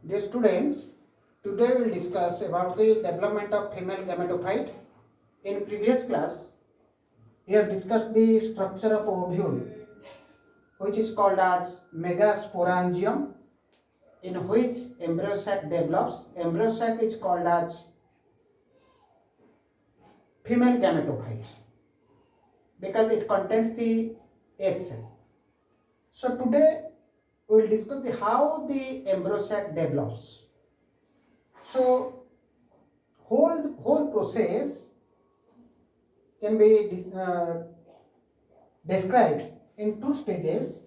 Dear students, today we will discuss about the development of female gametophyte. In previous class, we have discussed the structure of ovule, which is called as megasporangium, in which embryo sac develops. Embryo sac is called as female gametophyte because it contains the egg cell. So today we will discuss how the embryo sac develops. So whole process can be described in two stages.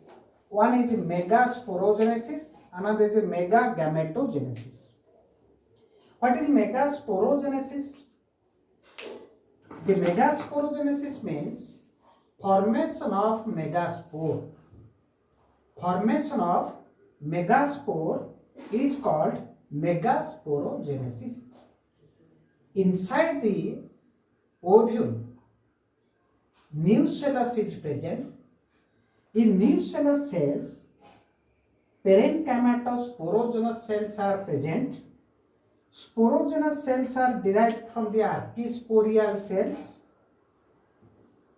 One is megasporogenesis, another is megagametogenesis. What is megasporogenesis? The megasporogenesis means formation of megaspore. Formation of megaspore is called megasporogenesis. Inside the ovule, nucellus is present. In nucellus cells, parenchymatous cells are present. Sporogenous cells are derived from the archisporial cells.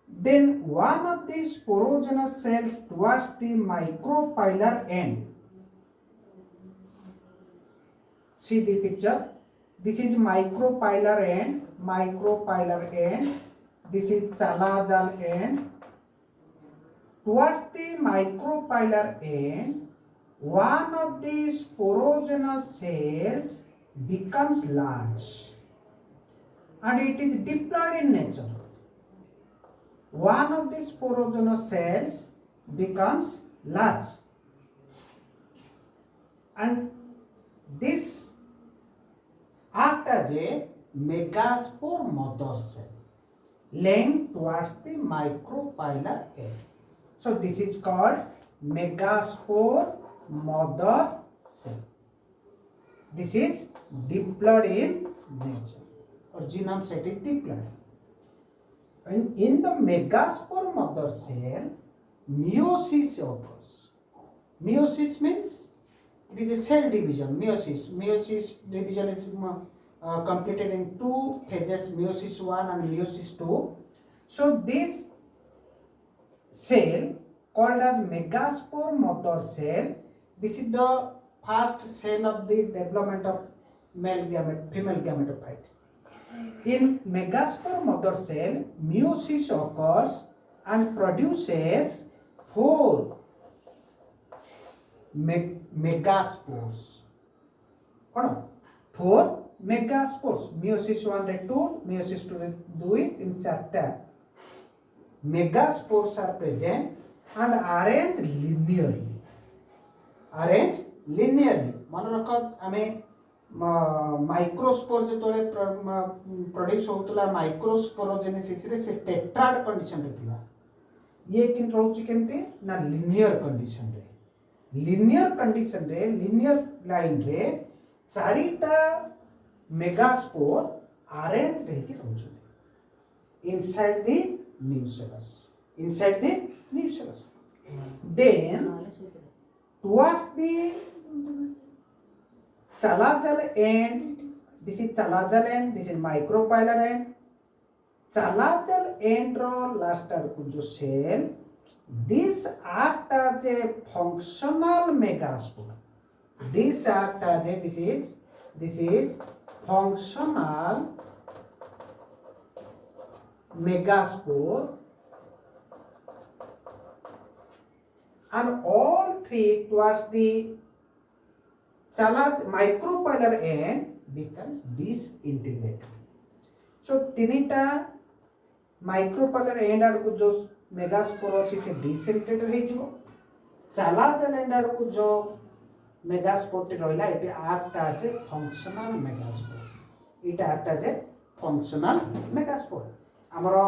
Then one of the sporogenous cells towards the micropylar end. See the picture. This is micropylar end. This is chalazal end. Towards the micropylar end, one of the sporogenous cells becomes large and it is diploid in nature. One of the sporogenous cells becomes large and this acts as a megaspore mother cell laying towards the micropylar end. So this is called megaspore mother cell. This is diploid in nature. Originum set is diploid. And in the megaspore mother cell, meiosis occurs. Meiosis means it is a cell division. Meiosis division is completed in two phases, meiosis 1 and meiosis 2. So this cell called as megaspore mother cell, this is the first cell of the development of female gametophyte. In megaspore mother cell, meiosis occurs and produces 4 megaspores. 4 megaspores. Meiosis 1 रे 2, meiosis 2 रे 2, in 4 megaspores are present and arranged linearly. मन रख आमे microspore जेतोले produce होतला microsporogenesis रे से tetrad condition रे थिला. ये किन रहउची केमते ना लिनियर कंडीशन रे. लिनियर लाइन रे चारिटा मेगास्पोर अरेंज रही रहउची inside the nucellus. Then towards the chalazal end, this is chalazal end, this is micropylar end. Chalazal end ro last jo cell, this act as a functional megaspore. This is functional megaspore, and all three towards the micropylar end becomes disintegrated. So tinita micropylar end आड़को जो megaspore अच्छी से disintegrated है जीवो. chalazal end आड़को जो megaspore T रोइला इटे act as a functional megaspore. इटे act as a functional megaspore. आमरो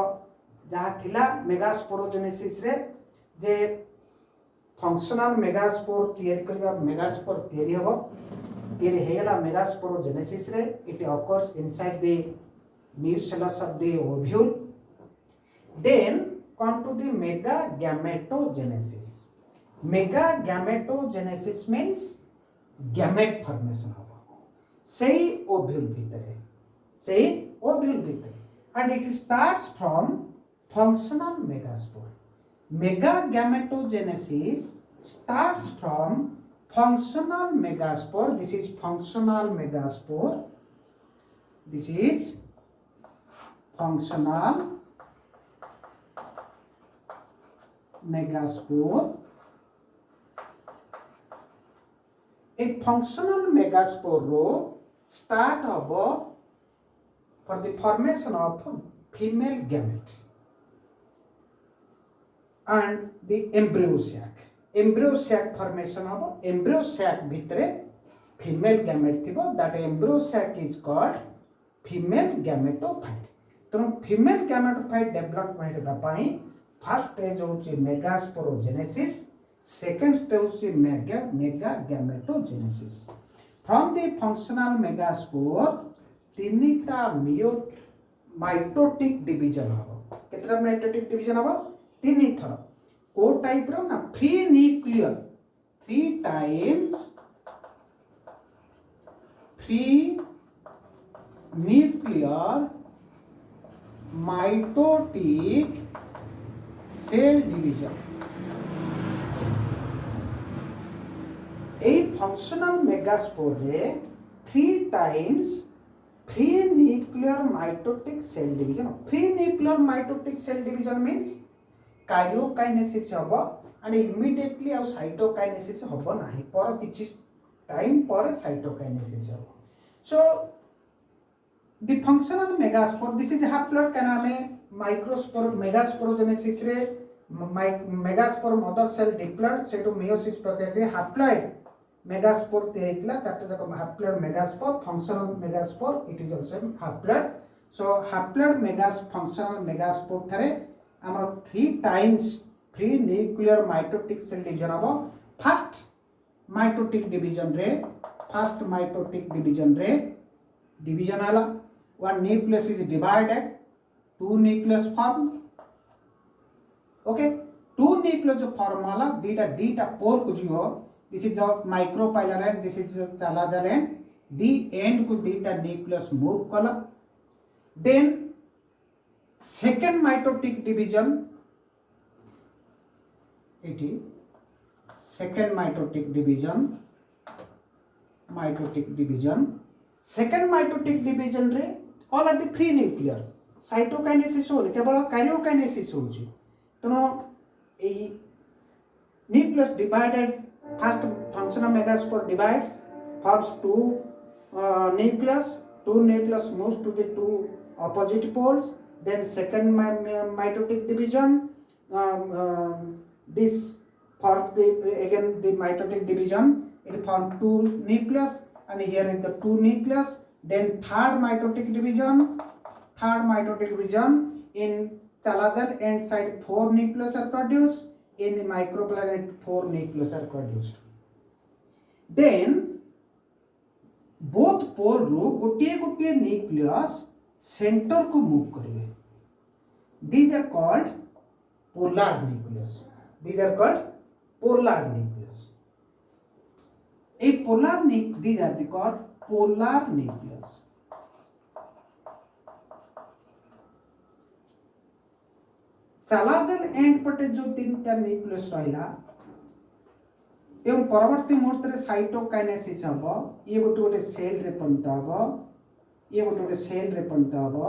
जहाँ थिला मेगास्पोरोजेनेसिस रे जे फंक्शनल मेगास्पोर तैयारी करबा मेगास्पोर तैयारी हबो. तैयारी हेगला मेगास्पोरोजेनेसिस रे. It occurs inside the nucellus of the ovule. Then come to the megagametogenesis. Megagametogenesis means gamete formation हो सही ओव्यूल भितरे सही ओव्यूल भितरे and it starts from functional megaspore mega gametogenesis starts from functional megaspore. This is functional megaspore. This is functional megaspore. A functional megaspore row start for the formation of female gamete and the embryo sac. Embryo sac formation of embryo sac भितरे female gamete थिबो. That embryo sac is called female gametophyte. तो female gametophyte development हेबा पई first stage होची megasporogenesis, second stage होची mega gametogenesis. From the functional megaspore तीनटा mitotic division हो. केतरा mitotic division हो? तीन थर. को टाइप रो ना free nuclear 3 times free nuclear mitotic cell division. A functional megaspore रे 3 times free nuclear mitotic cell division. Free nuclear mitotic cell division means karyokinesis हबो एंड इमिडिएटली आ साइटोकाइनेसिस हबो नाही पर किछि टाइम पर साइटोकाइनेसिस हबो. So the functional megaspore this is haploid का नाम है माइक्रोस्पोर. मेगास्पोरोजेनेसिस रे मेगास्पोर मदर सेल डिप्लॉइड सेटो मियोसिस प्रक्रिया हैप्लॉइड मेगास्पोर तेइतला चारटा जाक haploid megaspore. Functional megaspore it is also haploid. So haploid मेगास फंक्शनल मेगास्पोर थारे आमर 3 times free nuclear mitotic cell division हबो. फर्स्ट माइटोटिक डिवीजन रे डिवीजन आला one nucleus is divided 2 nucleus form. Okay 2 nucleus जो फॉर्म आला दीटा pole को जो this is the micropylar end this is chalazal end the end को दीटा न्यूक्लियस मूव कला. देन सेकेंड माइटोटिक डिवीजन इटी second mitotic division second mitotic division रे all are the free nuclear cytokinesis हो केवल कारियोकाइनेसिस होची. तनो ए nucleus divided first functional megaspore divides forms two nucleus moves to the 2 opposite poles. Then second mitotic division, this forms the mitotic division. It forms 2 nucleus and here is the 2 nucleus. Then third mitotic division in chalazal end side 4 nucleus are produced. In the microplanet 4 nucleus are produced. Then both pole रो गोटे nucleus center को move करेंगे. These are called polar nucleus. These are called polar nucleus. Chalazal end पटे जो 3टा nucleus रहिला एवं परवर्ती मुहूर्त रे साइटोकाइनेसिस हबो. ये गोटे सेल रे परिणत हबो.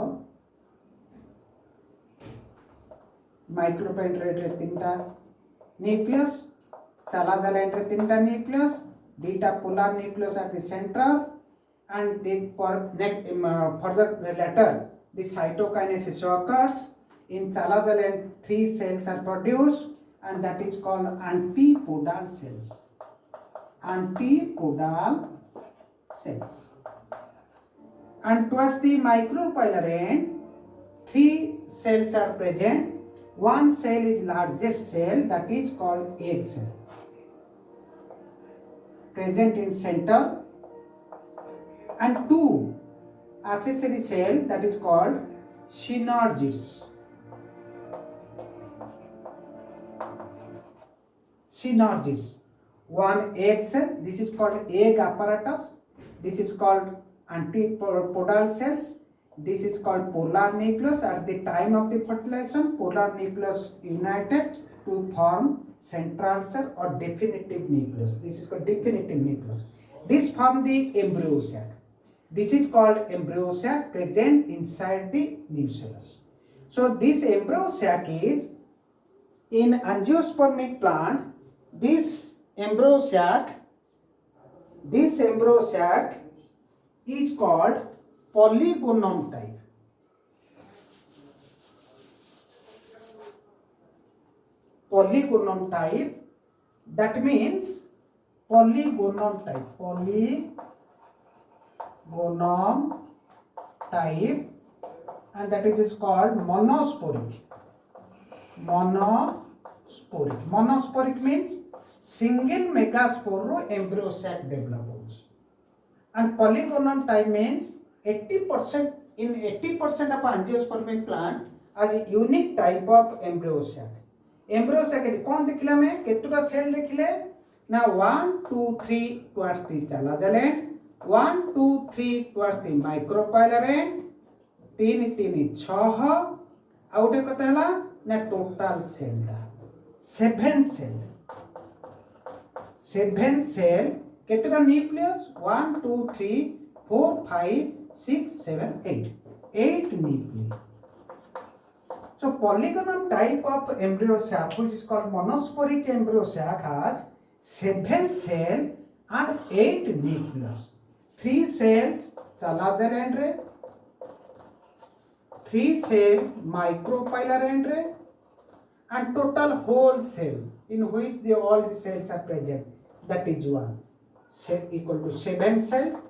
माइक्रोपेंट्रेट रे 3टा न्यूक्लियस, चालाजल एंड रे 3टा न्यूक्लियस, दीटा polar nucleus at the centre and further later the cytokinesis occurs. In chalazal end 3 cells are produced and that is called antipodal cells. And towards the micropolar end 3 cells are present. One cell is largest cell that is called egg cell present in center and 2 accessory cell that is called synergids. one egg cell. This is called egg apparatus. This is called antipodal cells. This is called polar nucleus. At the time of the fertilization, polar nucleus united to form central cell or definitive nucleus. This is called definitive nucleus. This form the embryo sac. This is called embryo sac present inside the nucellus. So this embryo sac is in angiospermic plant. This embryo sac is called polygonum type. Polygonum type, that means polygonum type, and that is called monosporic. Monosporic means single megaspore embryo sac develops. And polygonum type means 80% in 80% of angiospermic plant as a unique type of embryo sac. Embryo sac कौन देखिला में केतुटा cell देखिले ना 1 2 3 towards the chalazal end, 1 2 3 towards the micropylar end, 3 3 6 ଆଉ ଗୋଟେ କଥା ହେଲା ନା टोटल सेल दा 7 cell केतुटा nucleus 1 2 3 4 5 6 7 8 nuclei. So polygonum type of embryo sac, which is called monosporic embryo sac, has 7 cells and 8 nucleus. 3 cells chalazal end re, 3 cell micropylar end re, and total whole cell in which all the cells are present, that is 1 cell equal to 7 cell,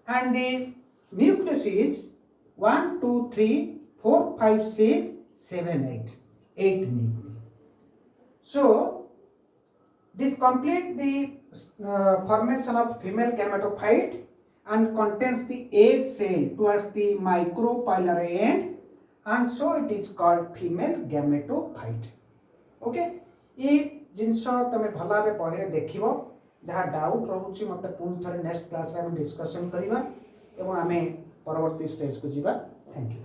and the nucleus is 1 2 3 4 5 6 7 8 nuclei. So this complete the formation of female gametophyte and contains the egg cell towards the micropylar end, and so it is called female gametophyte. Okay, ये जिनस तमे भल भाव बही देख जहाँ doubt रोचे मत पुणी थे नेक्स्ट क्लास रे डिस्कशन करवा एवं आमे परवर्ती स्टेज को जीवा. Thank you.